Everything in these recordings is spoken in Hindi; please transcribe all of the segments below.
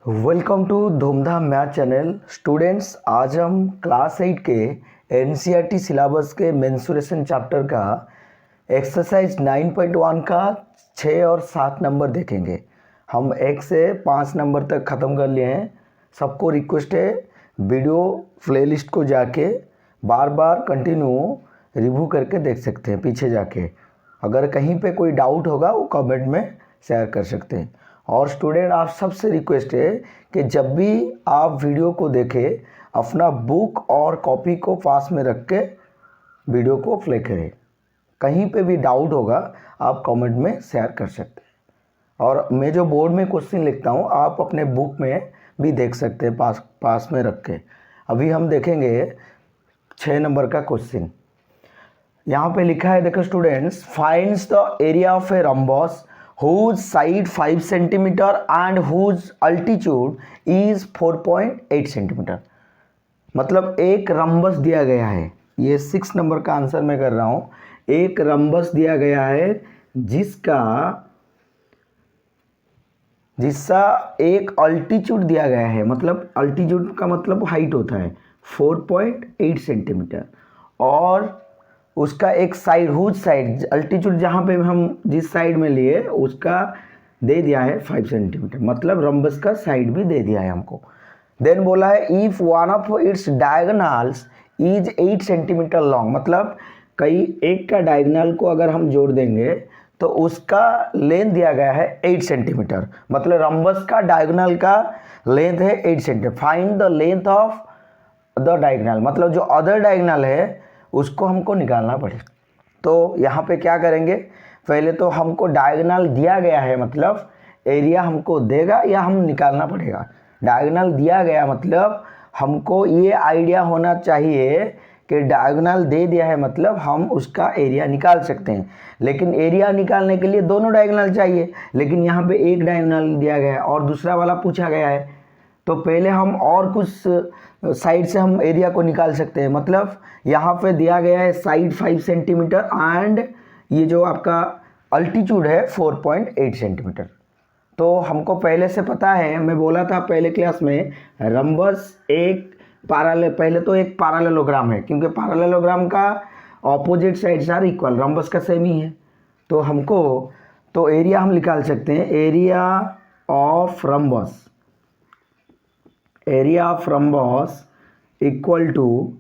वेलकम टू धूमधाम मैथ चैनल। स्टूडेंट्स, आज हम क्लास 8 के एनसीईआरटी सिलेबस के मेंसुरेशन चैप्टर का एक्सरसाइज 9.1 का 6 और 7 नंबर देखेंगे। हम 1 से 5 नंबर तक ख़त्म कर लिए हैं। सबको रिक्वेस्ट है वीडियो प्लेलिस्ट को जाके बार बार कंटिन्यू रिव्यू करके देख सकते हैं पीछे जाके। अगर कहीं पे कोई डाउट होगा वो कमेंट में शेयर कर सकते हैं। और स्टूडेंट, आप सबसे रिक्वेस्ट है कि जब भी आप वीडियो को देखें अपना बुक और कॉपी को पास में रख के वीडियो को प्ले करें। कहीं पे भी डाउट होगा आप कमेंट में शेयर कर सकते हैं। और मैं जो बोर्ड में क्वेश्चन लिखता हूँ आप अपने बुक में भी देख सकते हैं पास में रख के। अभी हम देखेंगे 6 नंबर का क्वेश्चन। यहाँ पे लिखा है, देखो students, finds the area of A rhombus whose side 5 cm and whose altitude is 4.8 cm। मतलब एक रम्बस दिया गया है, ये 6 नंबर का आंसर मैं कर रहा हूँ। एक रम्बस दिया गया है जिसका एक अल्टीट्यूड दिया गया है, मतलब अल्टीट्यूड का मतलब हाइट होता है 4.8 सेंटीमीटर, और उसका एक साइड, हुज साइड, अल्टीट्यूड जहाँ पे हम जिस साइड में लिए उसका दे दिया है 5 सेंटीमीटर, मतलब रम्बस का साइड भी दे दिया है हमको। देन बोला है if one of its diagonals is 8 centimetre long, मतलब कई एक का डायगोनल को अगर हम जोड़ देंगे तो उसका लेंथ दिया गया है 8 सेंटीमीटर, मतलब रम्बस का डायगोनल का लेंथ है 8 centimetre. Find the length of the diagonal, मतलब जो अदर डायगोनल है उसको हमको निकालना पड़ेगा। तो यहाँ पे क्या करेंगे, पहले तो हमको डायगोनल दिया गया है, मतलब एरिया हमको देगा या हम निकालना पड़ेगा। डायगोनल दिया गया मतलब हमको ये आइडिया होना चाहिए कि डायगोनल दे दिया है मतलब हम उसका एरिया निकाल सकते हैं। लेकिन एरिया निकालने के लिए दोनों डायगोनल चाहिए, लेकिन यहाँ पे एक डायगोनल दिया गया है और दूसरा वाला पूछा गया है, तो पहले हम और कुछ साइड से हम एरिया को निकाल सकते हैं। मतलब यहाँ पे दिया गया है साइड 5 सेंटीमीटर एंड ये जो आपका अल्टीट्यूड है 4.8 सेंटीमीटर। तो हमको पहले से पता है, मैं बोला था पहले क्लास में, रम्बस एक पहले तो एक पैरेललोग्राम है, क्योंकि पैरेललोग्राम का opposite sides are equal, rhombus का सेम ही है। तो हमको तो एरिया हम निकाल सकते हैं, area of rhombus, area of rhombus equal to,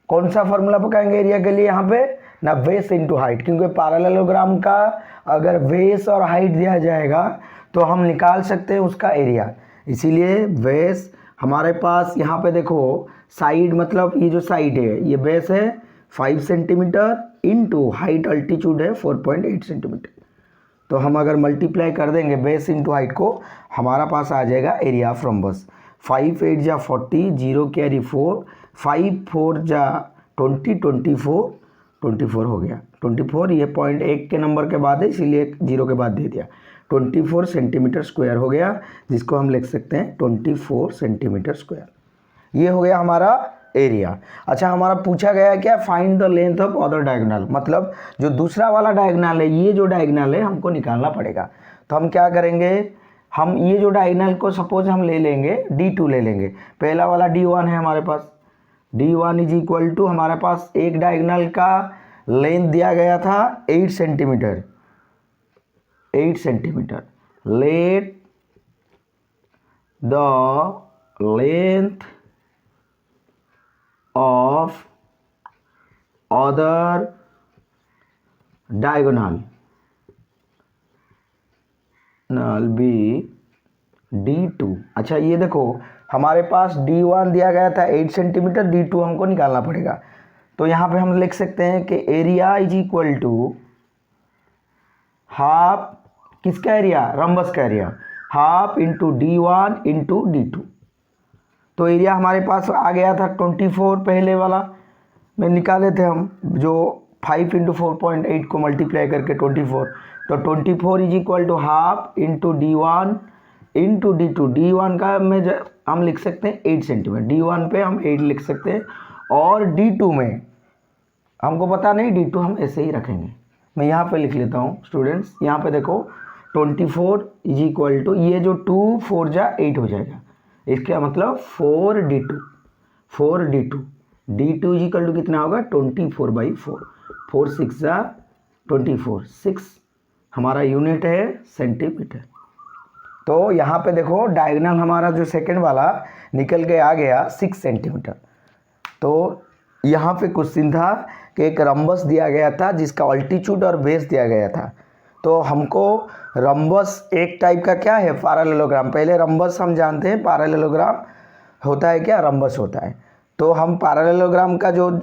कौन सा फॉर्मूला पकाएंगे एरिया के लिए यहाँ पे ना, बेस इनटू हाइट, क्योंकि पैरेललोग्राम का अगर बेस और हाइट दिया जाएगा तो हम निकाल सकते हैं उसका एरिया। इसीलिए बेस हमारे पास यहाँ पे देखो साइड, मतलब ये जो साइड है ये बेस है 5 सेंटीमीटर इनटू हाइट अल्टीट्यूड है 4.8 सेंटीमीटर। तो हम अगर मल्टीप्लाई कर देंगे बेस इनटू हाइट को, हमारा पास आ जाएगा एरिया ऑफ रम्बस। 5 8 जा 40, 0 कैरी 4, 5 4 जा 20, 24 हो गया 24, ये 0.1 के नंबर के बाद है इसीलिए 0 के बाद दे दिया। 24 सेंटीमीटर स्क्वायर हो गया, जिसको हम लिख सकते हैं 24 सेंटीमीटर स्क्वायर। ये हो गया हमारा एरिया। अच्छा, हमारा पूछा गया है क्या, find the length of other diagonal, मतलब जो दूसरा वाला डायगोनल है, ये जो डायगोनल है हमको निकालना पड़ेगा। तो हम क्या करेंगे, हम ये जो डायगोनल को सपोज हम ले लेंगे D2 ले लेंगे। पहला वाला D1 है हमारे पास, D1 इज इक्वल टू, हमारे पास एक डायगोनल का लेंथ दिया गया था 8 centimetre, 8 centimetre. Let the length of other diagonal be D2। अच्छा, ये देखो हमारे पास D1 दिया गया था 8 सेंटीमीटर, D2 हमको निकालना पड़ेगा। तो यहाँ पे हम लिख सकते हैं कि area is equal to half, किसका एरिया, रम्बस का area, half into D1 into D2। तो एरिया हमारे पास आ गया था 24, पहले वाला में निकाले थे हम, जो 5 इंटू 4.8 को मल्टीप्लाई करके 24, तो 24 is equal to half into D1 into D2। D1 का में हम लिख सकते हैं 8 सेंटीमीटर, D1 पे हम 8 लिख सकते हैं, और D2 में हमको पता नहीं, D2 हम ऐसे ही रखेंगे। मैं यहाँ पे लिख लेता हूँ स्टूडेंट्स, यहाँ पे देखो 24 इज इक्वल टू, ये जो 2 4 जा 8 हो जाएगा, इसका मतलब 4d2, 4d2, d2 is equal to कितना होगा 24/4, 4 6 जा 24, 6 हमारा यूनिट है सेंटीमीटर। तो यहाँ पे देखो डायगोनल हमारा जो सेकंड वाला निकल के आ गया 6 सेंटीमीटर। तो यहाँ पे क्वेश्चन था कि एक रम्बस दिया गया था जिसका अल्टीट्यूड और बेस दिया गया था। तो हमको रम्बस एक टाइप का क्या है, पैरेललोग्राम। पहले रम्बस हम जानते हैं, पैरेललोग्राम होता है क्या, रम्बस होता है। तो हम पैरेललोग्राम का जो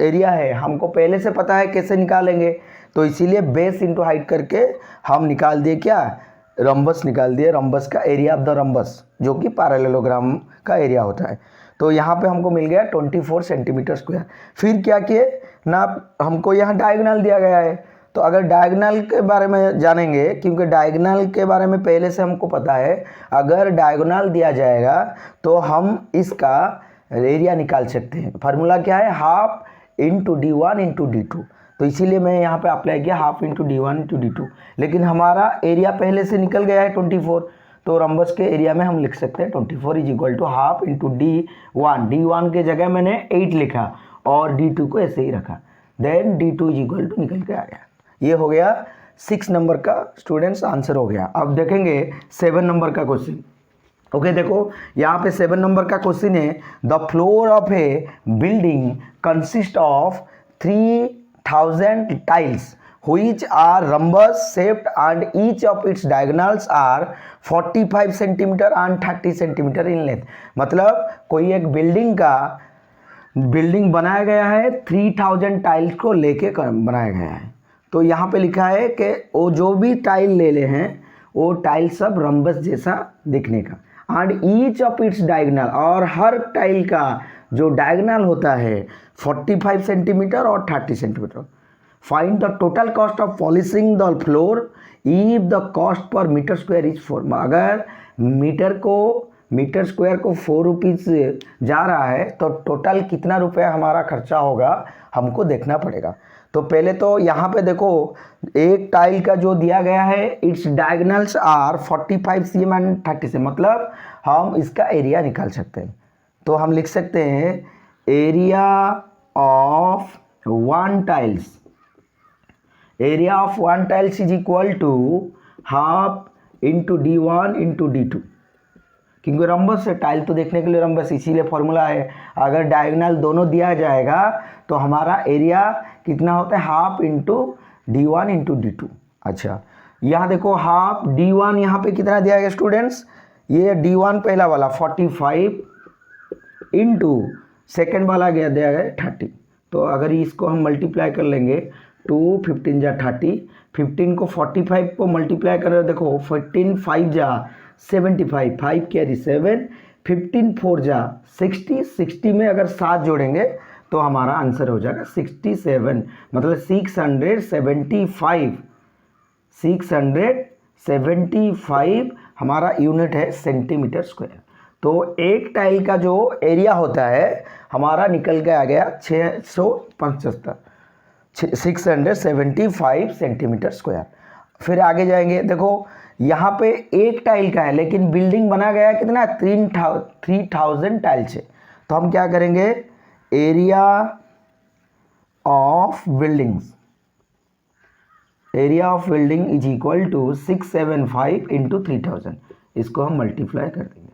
एरिया है हमको पहले से पता है कैसे निकालेंगे, तो इसीलिए बेस इंटू हाइट करके हम निकाल दिए क्या, रम्बस निकाल दिए, रम्बस का एरिया ऑफ द रम्बस जो कि पैरेललोग्राम का एरिया होता है। तो यहाँ पे हमको मिल गया 24 सेंटीमीटर स्क्वायर। फिर क्या किए ना, हमको यहाँ डायगोनल दिया गया है, तो अगर डायगोनल के बारे में जानेंगे, क्योंकि डायगोनल के बारे में पहले से हमको पता है, अगर डायगोनल दिया जाएगा तो हम इसका एरिया निकाल सकते हैं। फार्मूला क्या है, half into d1 into d2। तो इसीलिए मैं यहाँ पे अप्लाई किया half into d1 into d2। लेकिन हमारा एरिया पहले से निकल गया है 24, तो रम्बस के एरिया में हम लिख सकते हैं 24 is equal to half into d1, d1 के जगह मैंने 8 लिखा और d2 को ऐसे ही रखा, then d2 is equal to निकल के आ गया। ये हो गया 6 नंबर का स्टूडेंट्स आंसर हो गया। अब देखेंगे 7 नंबर का क्वेश्चन। ओके देखो यहाँ पे 7 नंबर का क्वेश्चन है, the floor of A building consist of 3000 tiles which are rhombus shaped and each of its diagonals are 45 centimetre and 30 centimetre in length। मतलब कोई एक बिल्डिंग बनाया गया है 3000 टाइल्स को लेके बनाया गया है। तो यहाँ पे लिखा है कि वो जो भी टाइल ले ले हैं वो टाइल सब रम्बस जैसा दिखने का, and each of its diagonal, और हर टाइल का जो डायगोनल होता है 45 सेंटीमीटर और 30 centimetre. Find the total cost of polishing the floor if the cost per metre square is 4। अगर मीटर स्क्वायर को 4 रुपीज़ जा रहा है तो टोटल कितना रुपया हमारा खर्चा होगा हमको देखना पड़ेगा। तो पहले तो यहाँ पे देखो एक टाइल का जो दिया गया है its diagonals are 45 cm and 30 cm, मतलब हम इसका एरिया निकाल सकते हैं। तो हम लिख सकते हैं area of one tiles, area of one tiles is equal to half into d1 into d2, क्योंकि रम्बस है, टाइल तो देखने के लिए रम्बस, इसीलिए फॉर्मूला है। अगर डायगोनल दोनों दिया जाएगा तो हमारा एरिया कितना होता है, half into d1 into d2। अच्छा यहाँ देखो हाफ d1 यहाँ पे कितना दिया गया स्टूडेंट्स, ये d1 पहला वाला 45 इंटू सेकेंड वाला दिया गया 30। तो अगर इसको हम मल्टीप्लाई कर लेंगे 2 15 जा 30, 15 को 45 को मल्टीप्लाई कर रहे हो, देखो 15 5 जा 75, 5 कैरी 7, 15 4 जा 60, 60 में अगर 7 जोड़ेंगे तो हमारा आंसर हो जाएगा 67, मतलब 675 हमारा यूनिट है सेंटीमीटर स्क्वायर। तो एक टाइल का जो एरिया होता है हमारा निकल के आ गया 675 सेंटीमीटर स्क्वायर। फिर आगे जाएंगे, देखो यहाँ पे एक टाइल का है लेकिन बिल्डिंग बना गया है कितना 3000 टाइल से। तो हम क्या करेंगे, area of building is equal to 675 into 3000, इसको हम मल्टीप्लाई कर देंगे।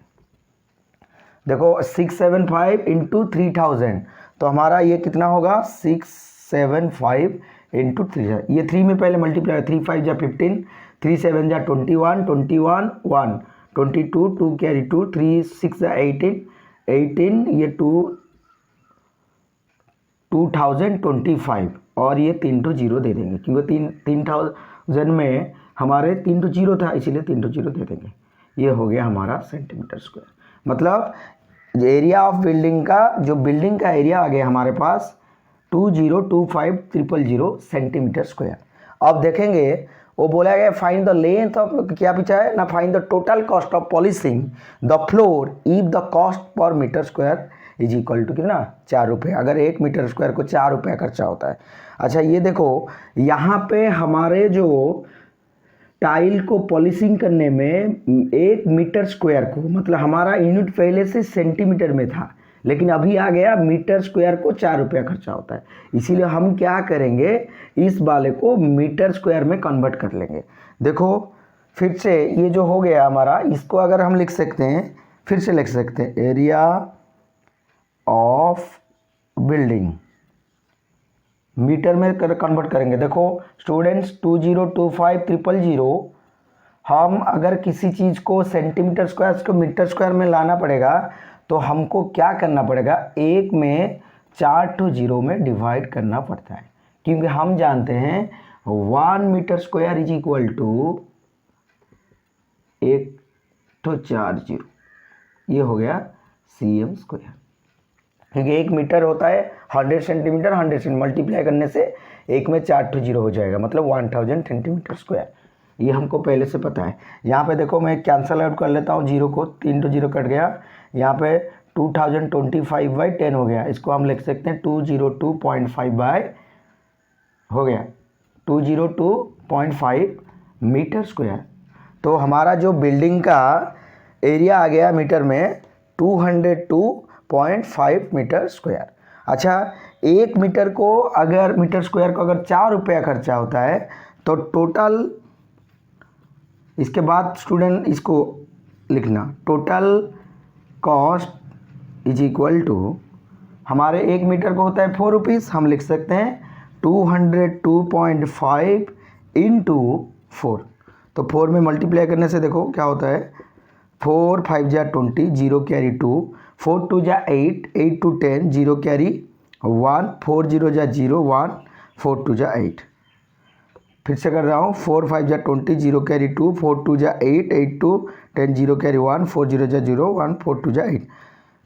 देखो 675 इंटू 3000, तो हमारा ये कितना होगा 675 इंटू 3000, ये 3 में पहले मल्टीप्लाई, 3 5 जा 15, 3 7 जा 21, 21 1, 22 2 कैरी 2, 3 6 जा 18, 18 ये 2025 और ये 3 तो 0 दे देंगे, क्योंकि 3000 में हमारे 3 तो 0 था, इसीलिए 3 तो 0 दे देंगे। ये हो गया हमारा सेंटीमीटर स्क्वायर। मतलब एरिया ऑफ बिल्डिंग का, जो बिल्डिंग का एरिया आ गया हमारे पास 2025000 सेंटीमीटर स्क्वायर। अब देखेंगे वो बोला गया फाइंड द लेंथ ऑफ, क्या पूछा है ना, find the total cost of polishing the floor if the cost per metre square is equal to कितना 4 रुपये। अगर 1 मीटर स्क्वायर को 4 रुपये खर्चा होता है। अच्छा ये देखो यहाँ पे हमारे जो टाइल को पॉलिशिंग करने में 1 मीटर स्क्वायर को, मतलब हमारा यूनिट पहले से सेंटीमीटर में था लेकिन अभी आ गया मीटर स्क्वायर को 4 रुपया खर्चा होता है, इसीलिए हम क्या करेंगे, इस वाले को मीटर स्क्वायर में कन्वर्ट कर लेंगे। देखो फिर से ये जो हो गया हमारा, इसको अगर हम लिख सकते हैं, फिर से लिख सकते हैं एरिया ऑफ बिल्डिंग मीटर में कन्वर्ट करेंगे। देखो स्टूडेंट्स 2025000, हम अगर किसी चीज़ को सेंटीमीटर स्क्वायर को मीटर स्क्वायर में लाना पड़ेगा तो हमको क्या करना पड़ेगा, 1 में 4 ठो 0 में डिवाइड करना पड़ता है, क्योंकि हम जानते हैं 1 metre square is equal to 1 ठो 4 0, ये हो गया cm स्क्वायर, क्योंकि 1 मीटर होता है 100 सेंटीमीटर, 100 से मल्टीप्लाई करने से 1 में 4 ठो 0 हो जाएगा, मतलब 1000 सेंटीमीटर स्क्वायर, ये हमको पहले से पता है। यहाँ पे देखो मैं कैंसल आउट कर लेता हूँ 0 को, 3 तो 0 कट गया, यहाँ पे 2025/10 हो गया, इसको हम लिख सकते हैं 202.5 हो गया 202.5 मीटर स्क्वायर। तो हमारा जो बिल्डिंग का एरिया आ गया मीटर में 202.5 मीटर स्क्वायर। अच्छा, 1 मीटर को अगर मीटर स्क्वायर को अगर 4 रुपया खर्चा होता है तो टोटल, इसके बाद स्टूडेंट इसको लिखना, total cost is equal to, हमारे 1 मीटर को होता है 4 रुपीज़, हम लिख सकते हैं 202.5 इंटू 4, तो 4 में मल्टीप्लाई करने से देखो क्या होता है, 4 5 जा 20, 0 कैरी 2, 4 2 जा 8, 8 2 10, 0 कैरी 1, 4 0 जा 0 1, 4 2 जा 8, फिर से कर रहा हूँ, 4 5 जा 20, 0 कैरी 2, 4 2 जा 8, 8 2 10, 0 कैरी 1, 4 0 जा 0 1, 4 2 जा 8,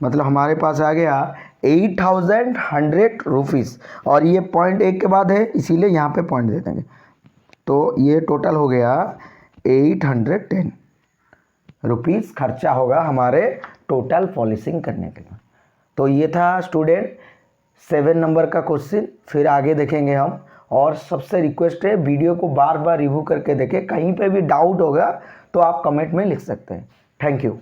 मतलब हमारे पास आ गया 8100 रुपीज़, और ये पॉइंट 1 के बाद है इसीलिए यहाँ पे पॉइंट दे देंगे, तो ये टोटल हो गया 810 रुपीज़ खर्चा होगा हमारे टोटल पॉलिशिंग करने के लिए। तो ये था स्टूडेंट 7 नंबर का क्वेश्चन, फिर आगे देखेंगे हम, और सबसे रिक्वेस्ट है वीडियो को बार बार रिव्यू करके देखें, कहीं पे भी डाउट होगा तो आप कमेंट में लिख सकते हैं। Thank you.